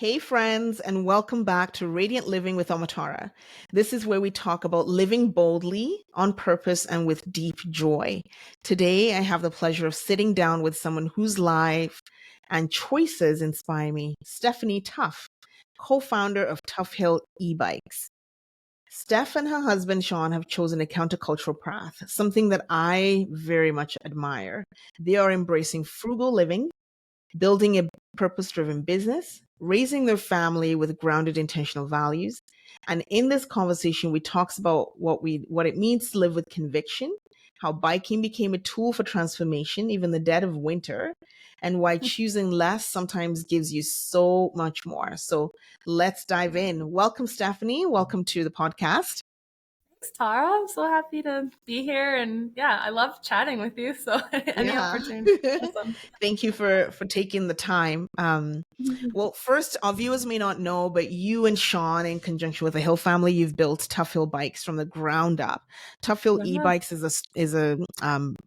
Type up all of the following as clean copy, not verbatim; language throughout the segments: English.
Hey, friends, and welcome back to Radiant Living with Amatara. This is where we talk about living boldly, on purpose, and with deep joy. Today, I have the pleasure of sitting down with someone whose life and choices inspire me, Stephanie Tuff, co founder of Tuff e-bikes. Steph and her husband Sean have chosen a countercultural path, something that I very much admire. They are embracing frugal living, building a purpose driven business, raising their family with grounded intentional values. And in this conversation, we talks about what it means to live with conviction, how biking became a tool for transformation, even in the dead of winter, and why choosing less sometimes gives you so much more. So let's dive in. Welcome, Stephanie. Welcome to the podcast. Thanks, Tara. I'm so happy to be here, and yeah, I love chatting with you. So any opportunity, awesome. Thank you for taking the time. Well, first, our viewers may not know, but you and Sean, in conjunction with the Hill family, you've built Tuff bikes from the ground up. Tuff e-bikes is a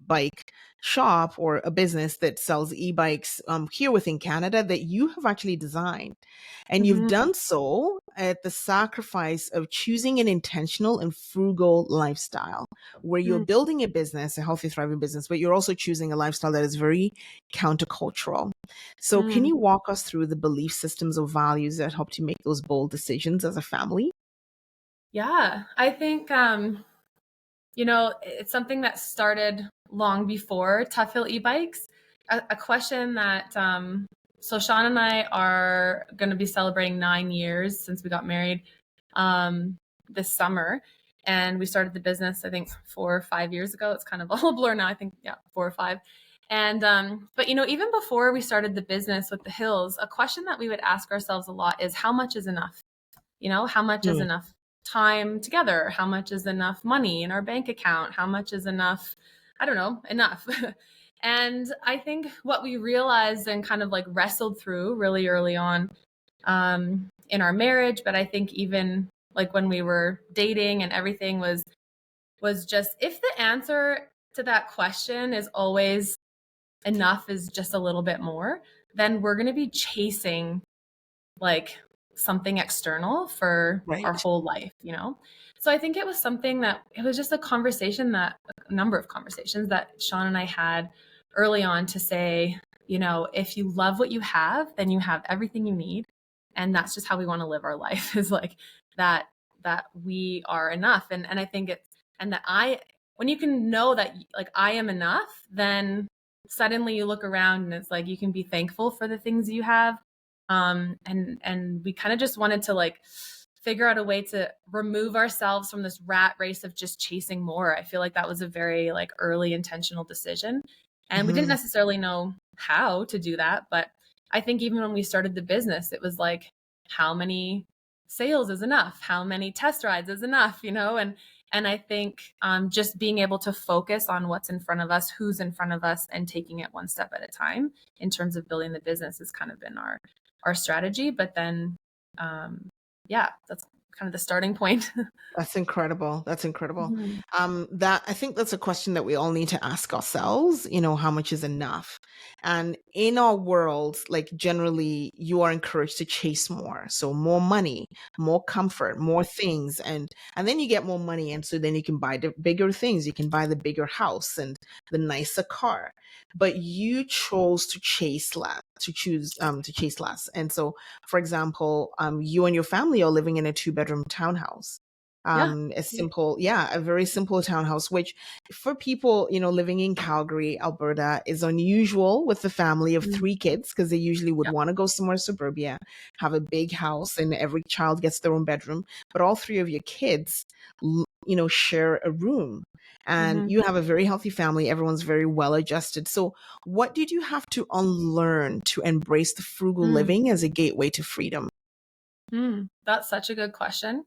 bike shop or a business that sells e-bikes here within Canada that you have actually designed. And you've done so at the sacrifice of choosing an intentional and frugal lifestyle where you're building a business, a healthy, thriving business, but you're also choosing a lifestyle that is very countercultural. So can you walk us through the belief systems or values that helped you make those bold decisions as a family? Yeah, I think, it's something that started long before Tuff e-bikes. A question that, so Sean and I are going to be celebrating 9 years since we got married this summer. And we started the business, I think, 4 or 5 years ago. It's kind of all a blur now. I think, 4 or 5. And, but, even before we started the business with the Hills, a question that we would ask ourselves a lot is how much is enough? How much is enough time together? How much is enough money in our bank account? How much is enough? I don't know, enough. And I think what we realized and kind of like wrestled through really early on in our marriage, but I think even like when we were dating and everything was just, if the answer to that question is always enough is just a little bit more, then we're going to be chasing like something external for our whole life, So I think it was something that it was just a number of conversations that Sean and I had early on to say, if you love what you have, then you have everything you need. And that's just how we want to live our life, is like that we are enough. And I think when you can know that like I am enough, then suddenly you look around and it's like you can be thankful for the things you have. And we kind of just wanted to like figure out a way to remove ourselves from this rat race of just chasing more. I feel like that was a very like early intentional decision. And we didn't necessarily know how to do that. But I think even when we started the business, it was like, how many sales is enough? How many test rides is enough? And I think just being able to focus on what's in front of us, who's in front of us, and taking it one step at a time in terms of building the business has kind of been our strategy. But then, that's kind of the starting point. That's incredible. That's incredible. That I think that's a question that we all need to ask ourselves, how much is enough? And in our world, like generally you are encouraged to chase more. So more money, more comfort, more things. And then you get more money. And so then you can buy the bigger things. You can buy the bigger house and the nicer car. But you chose to chase less, to chase less. And so, for example, you and your family are living in a 2-bedroom townhouse. A very simple townhouse, which for people, living in Calgary, Alberta, is unusual with the family of 3 kids, because they usually would want to go somewhere suburbia, have a big house, and every child gets their own bedroom. But all 3 of your kids, share a room. And you have a very healthy family. Everyone's very well adjusted. So what did you have to unlearn to embrace the frugal living as a gateway to freedom? That's such a good question.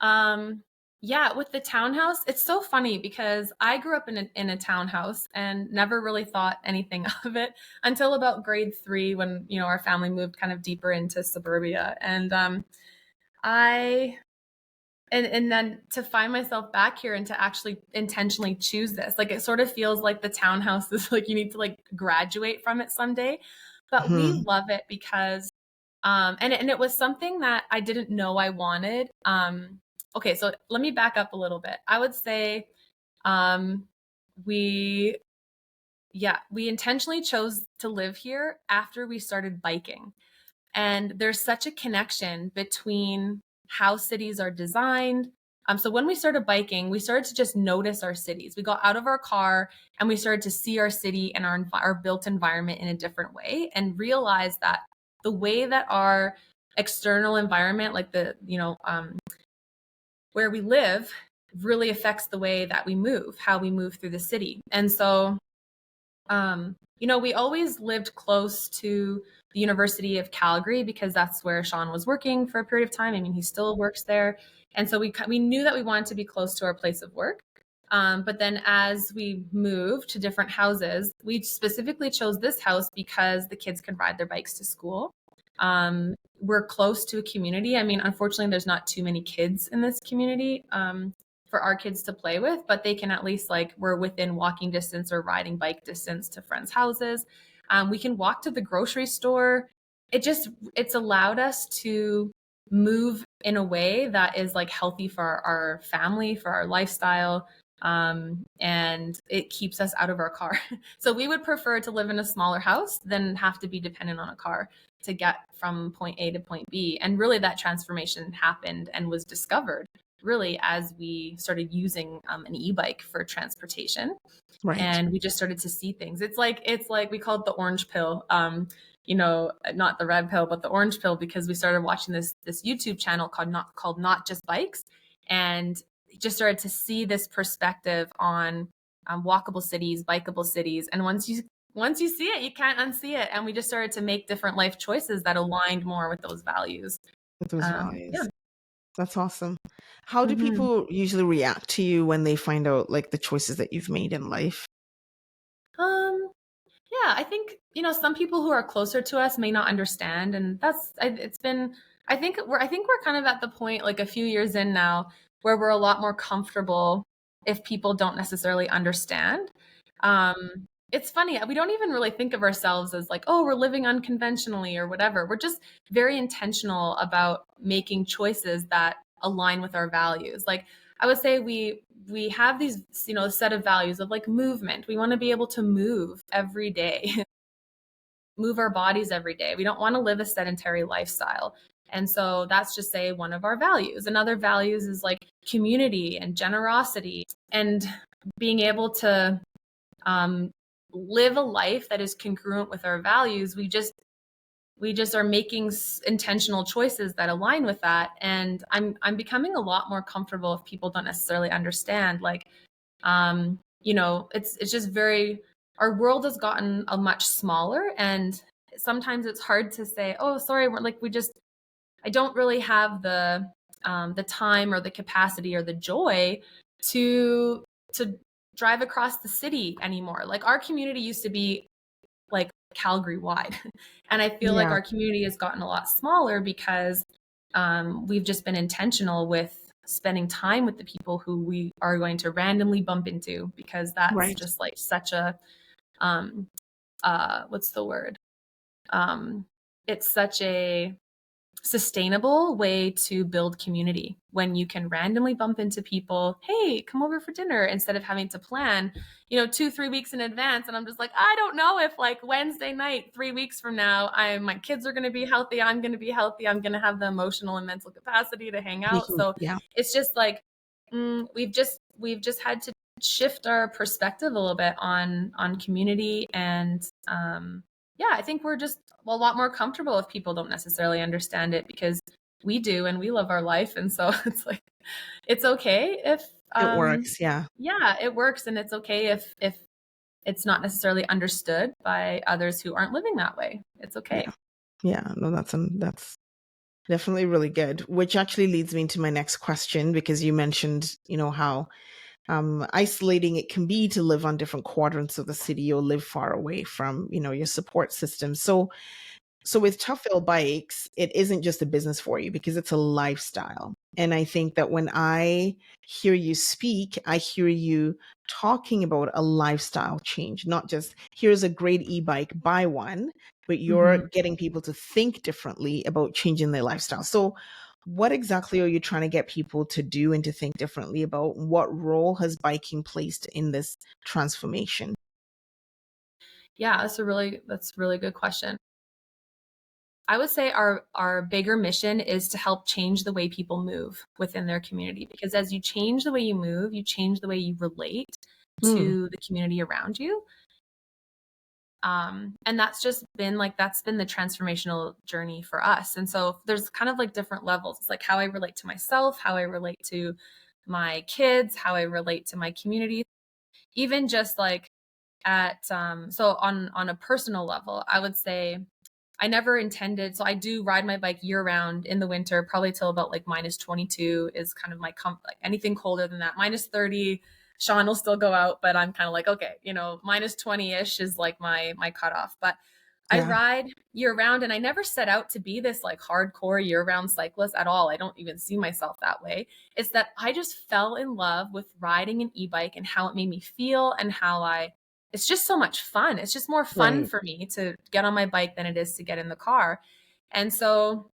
With the townhouse, it's so funny because I grew up in a townhouse and never really thought anything of it until about grade 3 when, our family moved kind of deeper into suburbia. And, and then to find myself back here and to actually intentionally choose this, like, it sort of feels like the townhouse is like, you need to like graduate from it someday, but we love it because And it was something that I didn't know I wanted. Okay, so let me back up a little bit. I would say um, we we intentionally chose to live here after we started biking. And there's such a connection between how cities are designed. So when we started biking, we started to just notice our cities. We got out of our car and we started to see our city and our built environment in a different way, and realize that the way that our external environment, like where we live, really affects the way that we move, how we move through the city. And so we always lived close to the University of Calgary because that's where Sean was working for a period of time. I mean, he still works there. And so we knew that we wanted to be close to our place of work. But then as we moved to different houses, we specifically chose this house because the kids could ride their bikes to school. We're close to a community. I mean, unfortunately, there's not too many kids in this community. For our kids to play with, but they can at least, like, we're within walking distance or riding bike distance to friends' houses. We can walk to the grocery store. It's allowed us to move in a way that is like healthy for our family, for our lifestyle. And it keeps us out of our car. So we would prefer to live in a smaller house than have to be dependent on a car to get from point A to point B. And really that transformation happened and was discovered really as we started using an e-bike for transportation. Right. And we just started to see things. It's like we call it the orange pill. Not the red pill, but the orange pill, because we started watching this YouTube channel called Not Just Bikes, and just started to see this perspective on walkable cities, bikeable cities. And once you see it, you can't unsee it. And we just started to make different life choices that aligned more with those values. With those values. Yeah. That's awesome. How do people usually react to you when they find out, like, the choices that you've made in life? Yeah, I think, some people who are closer to us may not understand. And I think we're kind of at the point, like a few years in now, where we're a lot more comfortable if people don't necessarily understand. It's funny, we don't even really think of ourselves as like, oh, we're living unconventionally or whatever. We're just very intentional about making choices that align with our values. Like, I would say we have these, set of values of like movement. We want to be able to move every day, move our bodies every day. We don't want to live a sedentary lifestyle. And so that's just, say, one of our values. Another values is like community and generosity, and being able to live a life that is congruent with our values. We just are making intentional choices that align with that. And I'm becoming a lot more comfortable if people don't necessarily understand. Like, it's just our world has gotten a much smaller, and sometimes it's hard to say, oh, sorry, I don't really have the time or the capacity or the joy to drive across the city anymore. Like, our community used to be like Calgary wide. And I feel like our community has gotten a lot smaller because we've just been intentional with spending time with the people who we are going to randomly bump into, because that's just like such a what's the word? It's such a sustainable way to build community when you can randomly bump into people. Hey, come over for dinner, instead of having to plan 2-3 weeks in advance. And I'm just like, I don't know if like Wednesday night 3 weeks from now my kids are going to be healthy, I'm going to be healthy, I'm going to have the emotional and mental capacity to hang out. So it's just like we've just had to shift our perspective a little bit on community. And I think we're just a lot more comfortable if people don't necessarily understand it, because we do, and we love our life. And so it's like, it's okay if it works. Yeah, it works. And it's okay if it's not necessarily understood by others who aren't living that way. It's okay. Yeah. No, that's definitely really good. Which actually leads me to my next question, because you mentioned, how isolating it can be to live on different quadrants of the city or live far away from, your support system. So with Tuff bikes, it isn't just a business for you, because it's a lifestyle. And I think that when I hear you speak, I hear you talking about a lifestyle change, not just here's a great e-bike, buy one, but you're getting people to think differently about changing their lifestyle. So what exactly are you trying to get people to do and to think differently about? What role has biking placed in this transformation? Yeah, that's a really good question. I would say our bigger mission is to help change the way people move within their community, because as you change the way you move, you change the way you relate Hmm. to the community around you. And that's been the transformational journey for us. And so there's kind of like different levels. It's like how I relate to myself, how I relate to my kids, how I relate to my community, even just like so on a personal level, I would say I never intended. So I do ride my bike year round in the winter, probably till about like minus 22 is kind of my like anything colder than that. Minus 30, Sean will still go out, but I'm kind of like, okay, minus 20-ish is like my cutoff. But I Yeah. ride year round, and I never set out to be this like hardcore year round cyclist at all. I don't even see myself that way. It's that I just fell in love with riding an e-bike and how it made me feel, and it's just so much fun. It's just more fun Right. for me to get on my bike than it is to get in the car. And so,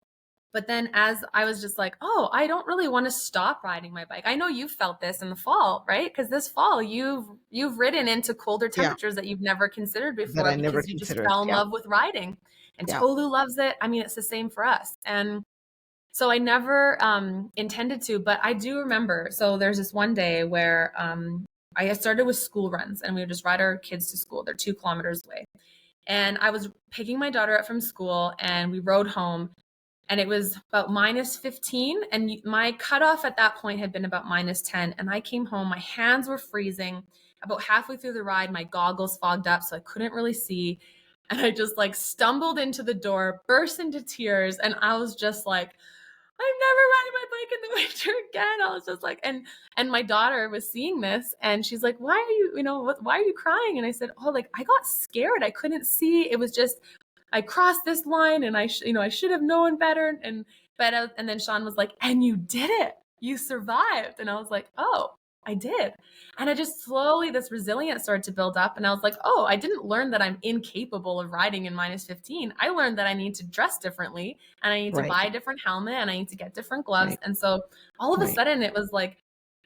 but then as I was just like, oh, I don't really want to stop riding my bike. I know you felt this in the fall, right? Because this fall you've ridden into colder Yeah. temperatures that you've never considered That before I never because you just considered. fell in Yeah. love with riding. And Yeah. Tolu loves it. I mean, it's the same for us. And so I never intended to, but I do remember. So there's this one day where I started with school runs, and we would just ride our kids to school. They're 2 kilometers away. And I was picking my daughter up from school, and we rode home, and it was about minus 15. And my cutoff at that point had been about minus 10. And I came home, my hands were freezing. About halfway through the ride, my goggles fogged up, so I couldn't really see. And I just like stumbled into the door, burst into tears. And I was just like, I'm never riding my bike in the winter again. I was just like, and my daughter was seeing this, and she's like, why are you, why are you crying? And I said, oh, like I got scared. I couldn't see. It was just, I crossed this line, and I should have known better. And then Sean was like, and you did it. You survived. And I was like, oh, I did. And I just slowly, this resilience started to build up. And I was like, oh, I didn't learn that I'm incapable of riding in minus 15. I learned that I need to dress differently, and I need to Right. buy a different helmet, and I need to get different gloves. Right. And so all of a Right. sudden it was like,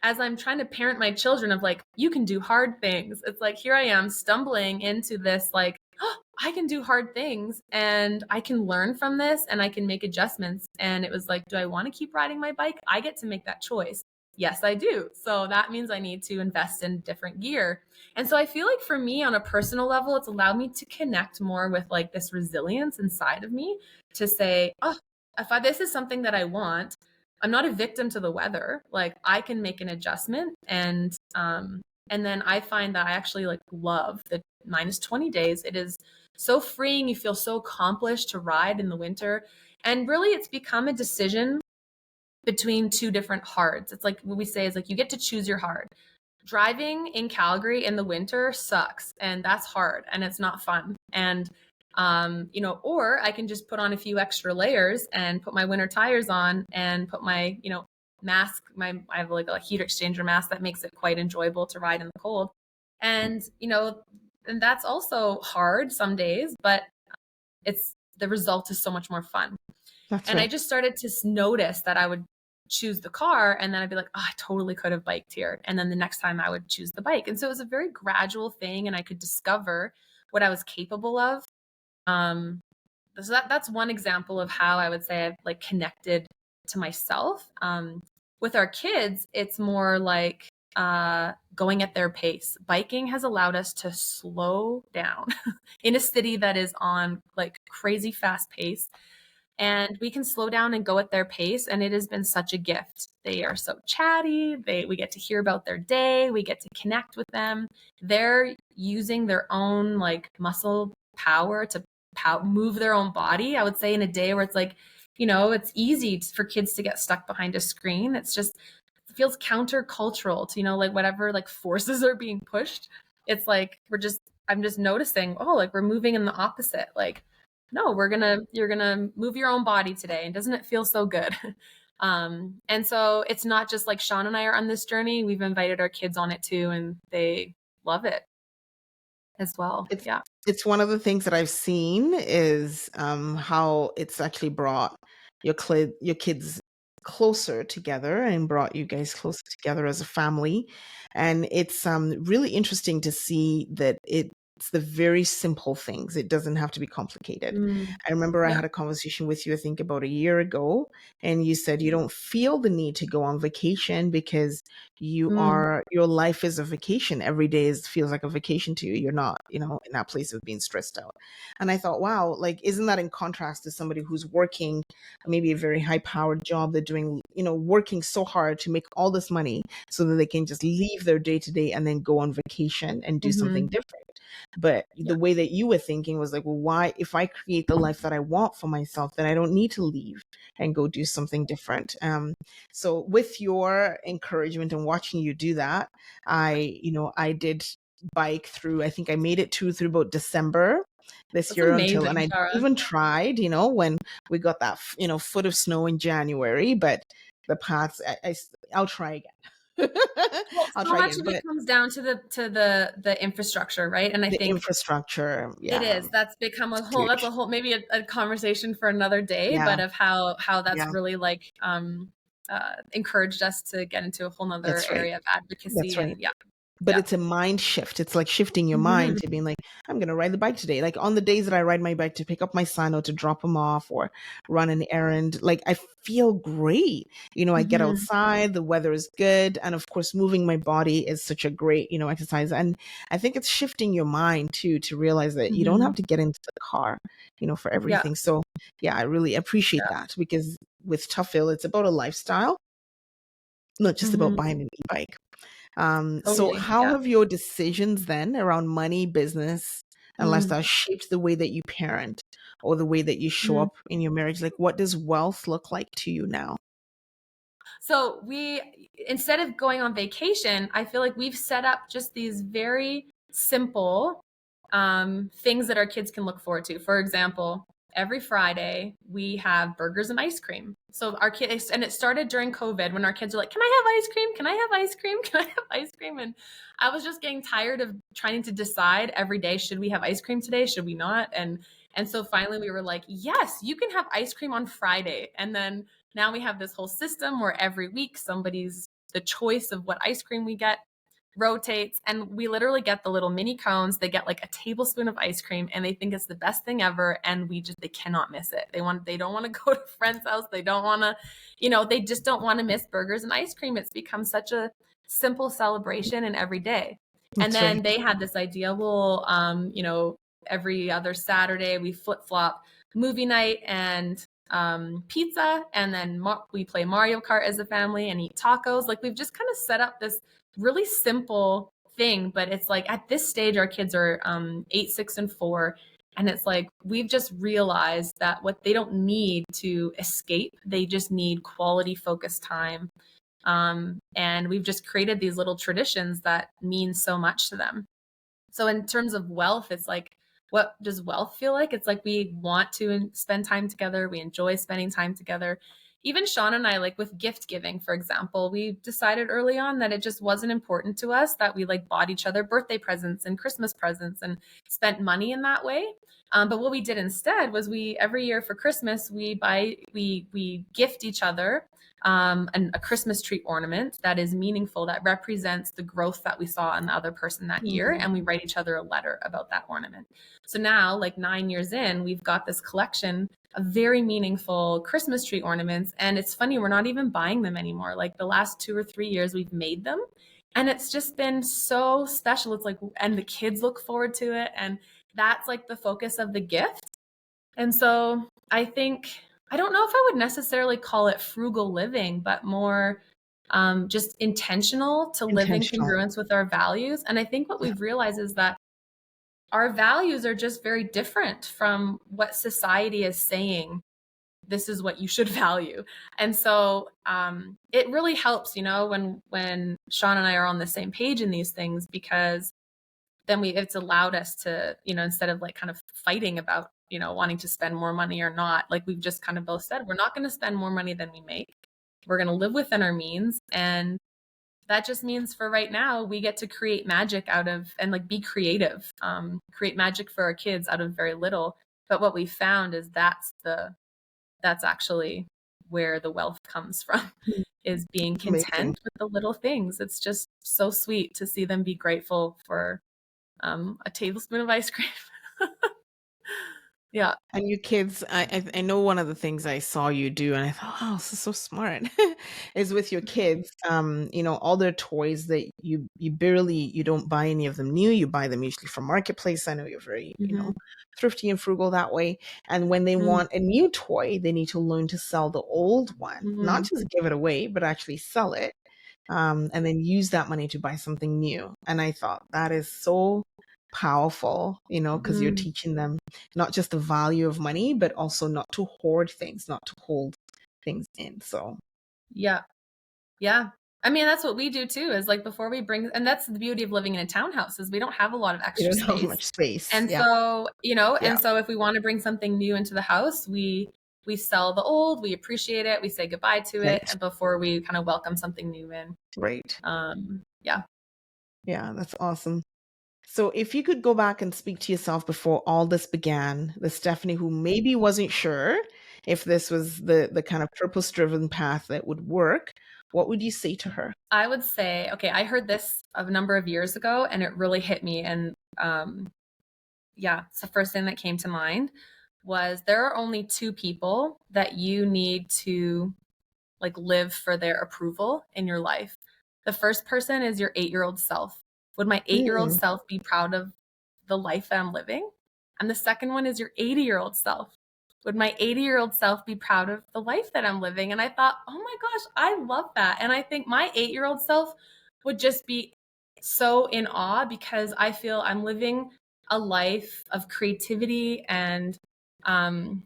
as I'm trying to parent my children of like, you can do hard things. It's like, here I am stumbling into this, like, oh, I can do hard things, and I can learn from this, and I can make adjustments. And it was like, do I want to keep riding my bike? I get to make that choice. Yes, I do. So that means I need to invest in different gear. And so I feel like for me on a personal level, it's allowed me to connect more with like this resilience inside of me to say, oh, this is something that I want, I'm not a victim to the weather. Like I can make an adjustment, and then I find that I actually like love the minus 20 days. It is so freeing. You feel so accomplished to ride in the winter. And really it's become a decision between two different hards. It's like what we say is like you get to choose your hard. Driving in Calgary in the winter sucks, and that's hard, and it's not fun. And or I can just put on a few extra layers and put my winter tires on and put my, mask, I have like a heat exchanger mask that makes it quite enjoyable to ride in the cold. And, and that's also hard some days, but the result is so much more fun. That's And I right. just started to notice that I would choose the car, and then I'd be like, oh, I totally could have biked here. And then the next time I would choose the bike. And so it was a very gradual thing, and I could discover what I was capable of. So that's one example of how I would say I've like connected to myself. With our kids, it's more like going at their pace. Biking has allowed us to slow down in a city that is on like crazy fast pace, and we can slow down and go at their pace, and it has been such a gift. They are so chatty. We get to hear about their day, we get to connect with them. They're using their own like muscle power to move their own body. I would say in a day where it's like, it's easy for kids to get stuck behind a screen. It feels countercultural to, like whatever like forces are being pushed. It's like I'm just noticing, oh, like we're moving in the opposite. Like, no, you're gonna move your own body today, and doesn't it feel so good? And so it's not just like Sean and I are on this journey. We've invited our kids on it too, and they love it as well. It's Yeah. it's one of the things that I've seen is how it's actually brought your kids closer together and brought you guys closer together as a family. And it's really interesting to see that it's the very simple things. It doesn't have to be complicated. Mm, I remember I yeah. had a conversation with you, I think about a year ago, and you said you don't feel the need to go on vacation because Mm, your life is a vacation. Every day feels like a vacation to you. You're not, in that place of being stressed out. And I thought, wow, like, isn't that in contrast to somebody who's working maybe a very high powered job? They're doing, working so hard to make all this money so that they can just leave their day to day and then go on vacation and do something hmm. different. But Yeah. the way that you were thinking was like, well, why, if I create the life that I want for myself, then I don't need to leave and go do something different. So with your encouragement and watching you do that, I did bike through, I think I made it through about December this That's year until, amazing, and I Tara. even tried, when we got that, foot of snow in January, but the paths, I'll try again. Well, I'll so try much again, of it but comes down to the infrastructure, right? And I the think infrastructure, it yeah, is. That's become it's that's a huge. whole maybe a conversation for another day, Yeah, but of how that's yeah, really like encouraged us to get into a whole nother that's right. area of That's advocacy. right. And yeah, But yeah. it's a mind shift. It's like shifting your mind Hmm. to being like, I'm going to ride the bike today. Like on the days that I ride my bike to pick up my son or to drop him off or run an errand, like I feel great. I get Hmm. outside, the weather is good. And of course, moving my body is such a great, exercise. And I think it's shifting your mind too, to realize that you don't Hmm. have to get into the car, for Yeah. everything. So yeah, I really appreciate Yeah. that because with Tuffil, it's about a lifestyle, not just about Hmm. buying an e-bike. So Totally. how Yeah. have your decisions then around money, business, and Mm. lifestyle shaped the way that you parent or the way that you show Mm. up in your marriage? Like, what does wealth look like to you now? So instead of going on vacation, I feel like we've set up just these very simple things that our kids can look forward to. For example, every Friday we have burgers and ice cream. So our kids, and it started during COVID when our kids are like, "Can I have ice cream? Can I have ice cream? Can I have ice cream?" And I was just getting tired of trying to decide every day, should we have ice cream today? Should we not? And so finally we were like, "Yes, you can have ice cream on Friday." And then now we have this whole system where every week the choice of what ice cream we get rotates, and we literally get the little mini cones. They get like a tablespoon of ice cream and they think it's the best thing ever, and they cannot miss it. They don't want to go to a friend's house. They don't want to, they just don't want to miss burgers and ice cream. It's become such a simple celebration and every day. And That's then right. they had this idea, well, every other Saturday we flip-flop movie night and pizza, and then we play Mario Kart as a family and eat tacos. Like we've just kind of set up this really simple thing, but it's like at this stage our kids are 8, 6, and 4, and it's like we've just realized that what they don't need to escape, they just need quality focused time. And we've just created these little traditions that mean so much to them. So in terms of wealth, it's like, what does wealth feel like? It's like we want to spend time together. We enjoy spending time together. Even Sean and I, like with gift giving, for example, we decided early on that it just wasn't important to us that we like bought each other birthday presents and Christmas presents and spent money in that way. But what we did instead was we every year for Christmas we gift each other a Christmas tree ornament that is meaningful, that represents the growth that we saw in the other person that year. Mhm. And we write each other a letter about that ornament. So now, like 9 years in, we've got this collection of very meaningful Christmas tree ornaments. And it's funny, we're not even buying them anymore. Like the last 2 or 3 years, we've made them. And it's just been so special. It's like, and the kids look forward to it. And that's like the focus of the gift. And so I think, I don't know if I would necessarily call it frugal living, but more just intentional to live in Intentional. congruence with our values. And I think what Yeah. we've realized is that our values are just very different from what society is saying. This is what you should value. And so it really helps, when Sean and I are on the same page in these things, because then it's allowed us to, instead of like kind of fighting about, wanting to spend more money or not, like we've just kind of both said, we're not going to spend more money than we make. we're going to live within our means. And that just means for right now, we get to create magic out of, and like be creative, create magic for our kids out of very little. But what we found is that's actually where the wealth comes from, is being Amazing. content with the little things. It's just so sweet to see them be grateful for a tablespoon of ice cream. Yeah. And your kids, I know one of the things I saw you do, and I thought, oh, this is so smart, is with your kids. All their toys that you don't buy any of them new. You buy them usually from Marketplace. I know you're very, Mm-hmm. thrifty and frugal that way. And when they want a new toy, they need to learn to sell the old one, Mm-hmm. not just give it away, but actually sell it, and then use that money to buy something new. And I thought that is so powerful, because you're Mm-hmm. teaching them not just the value of money, but also not to hoard things, not to hold things in. So Yeah. Yeah. I mean, that's what we do too, is like before we bring, and that's the beauty of living in a townhouse, is we don't have a lot of you extra don't have space. much space. And Yeah. so, Yeah. and so if we want to bring something new into the house, we sell the old, we appreciate it, we say goodbye to it, Right. and before we kind of welcome something new in. Right. Yeah. Yeah. That's awesome. So if you could go back and speak to yourself before all this began, the Stephanie who maybe wasn't sure if this was the kind of purpose-driven path that would work, what would you say to her? I would say, okay, I heard this a number of years ago and it really hit me. And yeah, it's the first thing that came to mind was there are only two people that you need to like live for their approval in your life. The first person is your 8-year-old self. Would my 8-year-old Mm, self be proud of the life that I'm living? And the second one is your 80-year-old self. Would my 80-year-old self be proud of the life that I'm living? And I thought, oh my gosh, I love that. And I think my 8-year-old self would just be so in awe because I feel I'm living a life of creativity and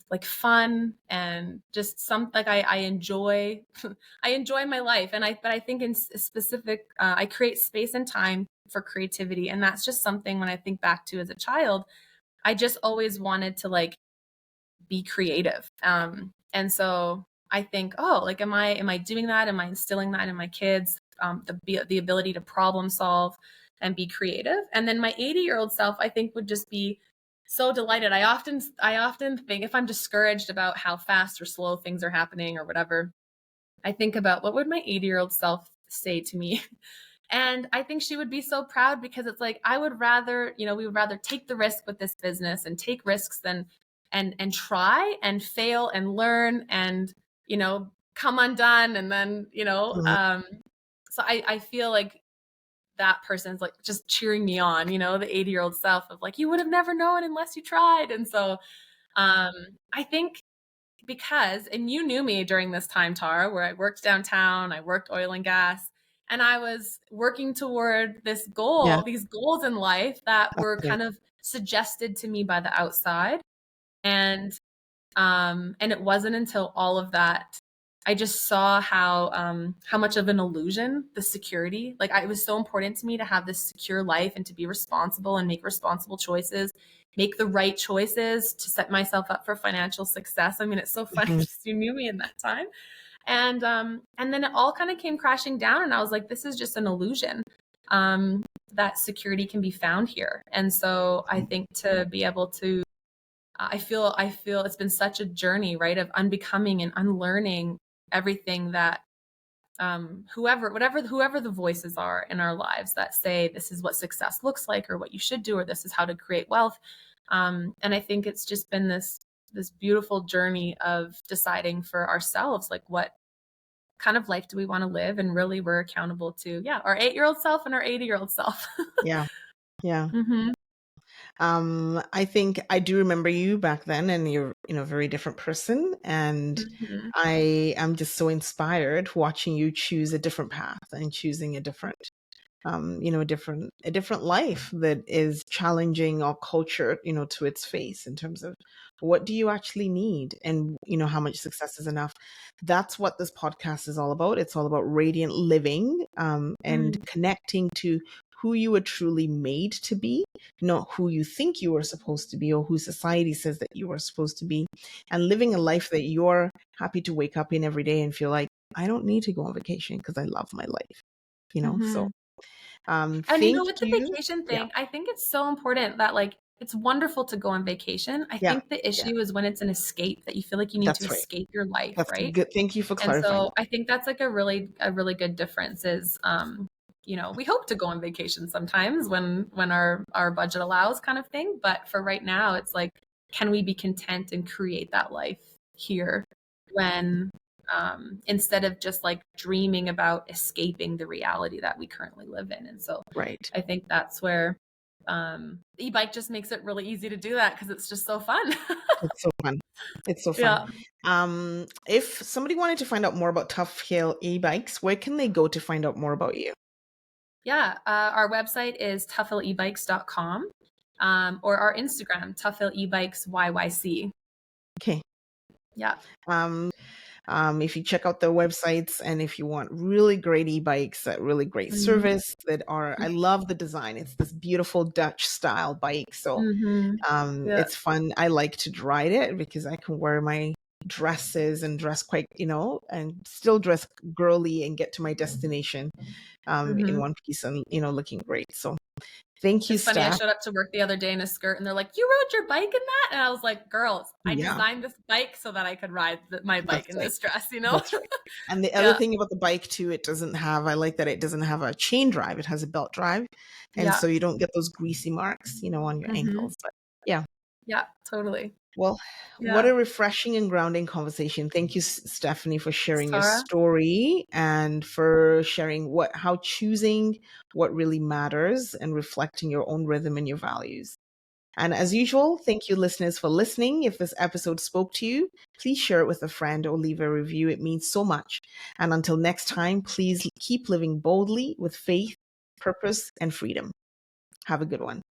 like fun and just some like I enjoy I enjoy my life. And but I think in specific I create space and time for creativity, and that's just something when I think back to as a child, I just always wanted to like be creative. And so I think, oh, like am I doing that? Am I instilling that in my kids? The ability to problem solve and be creative. And then my 80-year-old self, I think, would just be so delighted. I often think if I'm discouraged about how fast or slow things are happening or whatever, I think about what would my 80-year-old self say to me. And I think she would be so proud because it's like, I would rather, we would rather take the risk with this business and take risks than, and try and fail and learn and, come undone. And then, mm, so I feel like that person's like just cheering me on, the 80-year-old self of like, you would have never known unless you tried. And so, I think because, and you knew me during this time, Tara, where I worked downtown, I worked oil and gas, and I was working toward yeah, these goals in life that that's were it. kind of suggested to me by the outside. And it wasn't until all of that I just saw how much of an illusion the security, like it was so important to me to have this secure life and to be responsible and make responsible choices, make the right choices to set myself up for financial success. I mean, it's so funny Mhm. because you knew me in that time. And then it all kind of came crashing down and I was like, this is just an illusion. That security can be found here. And so I think to be able to I feel it's been such a journey, right, of unbecoming and unlearning everything that whoever the voices are in our lives that say this is what success looks like or what you should do or this is how to create wealth. And I think it's just been this beautiful journey of deciding for ourselves like what kind of life do we want to live, and really we're accountable to our 8-year-old self and our 80-year-old self. Yeah. Yeah. Hmm. I think I do remember you back then, and you're, a very different person. And Hmm. I am just so inspired watching you choose a different path and choosing a different, a different life that is challenging our culture, to its face in terms of what do you actually need, and how much success is enough. That's what this podcast is all about. It's all about radiant living, and connecting to who you were truly made to be, not who you think you are supposed to be or who society says that you are supposed to be, and living a life that you're happy to wake up in every day and feel like I don't need to go on vacation because I love my life, you know? So, And thank with the you. vacation Yeah. thing, I think it's so important that like it's wonderful to go on vacation. I Yeah. think the issue is when it's an escape that you feel like you need to That's right. escape your life, That's right? good. Thank you for And clarifying so that. I think that's like a really good difference is we hope to go on vacation sometimes when our budget allows kind of thing, but for right now it's like can we be content and create that life here when instead of just like dreaming about escaping the reality that we currently live in. And so Right. I think that's where the e-bike just makes it really easy to do that because it's just so fun. It's so fun. It's so fun. Yeah. If somebody wanted to find out more about Tuff Hill e-bikes, where can they go to find out more about you? Yeah, our website is tuffhillebikes.com or our Instagram, tuffhillebikesYYC. Okay. Yeah. If you check out their websites and if you want really great e-bikes at really great service I love the design. It's this beautiful Dutch style bike. So Yeah. it's fun. I like to ride it because I can wear my dresses and dress quite, and still dress girly and get to my destination in one piece and, looking great. So thank you, It's funny. I Steph. showed up to work the other day in a skirt and they're like, "You rode your bike in that?" And I was like, "Girls, I Yeah. designed this bike so that I could ride my bike in this dress, That's right. And the other thing about the bike too, I like that it doesn't have a chain drive. It has a belt drive. And so you don't get those greasy marks, on your ankles. But yeah. Yeah, totally. Well, what a refreshing and grounding conversation. Thank you, Stephanie, for sharing your story and for sharing how choosing what really matters and reflecting your own rhythm and your values. And as usual, thank you, listeners, for listening. If this episode spoke to you, please share it with a friend or leave a review. It means so much. And until next time, please keep living boldly with faith, purpose, and freedom. Have a good one.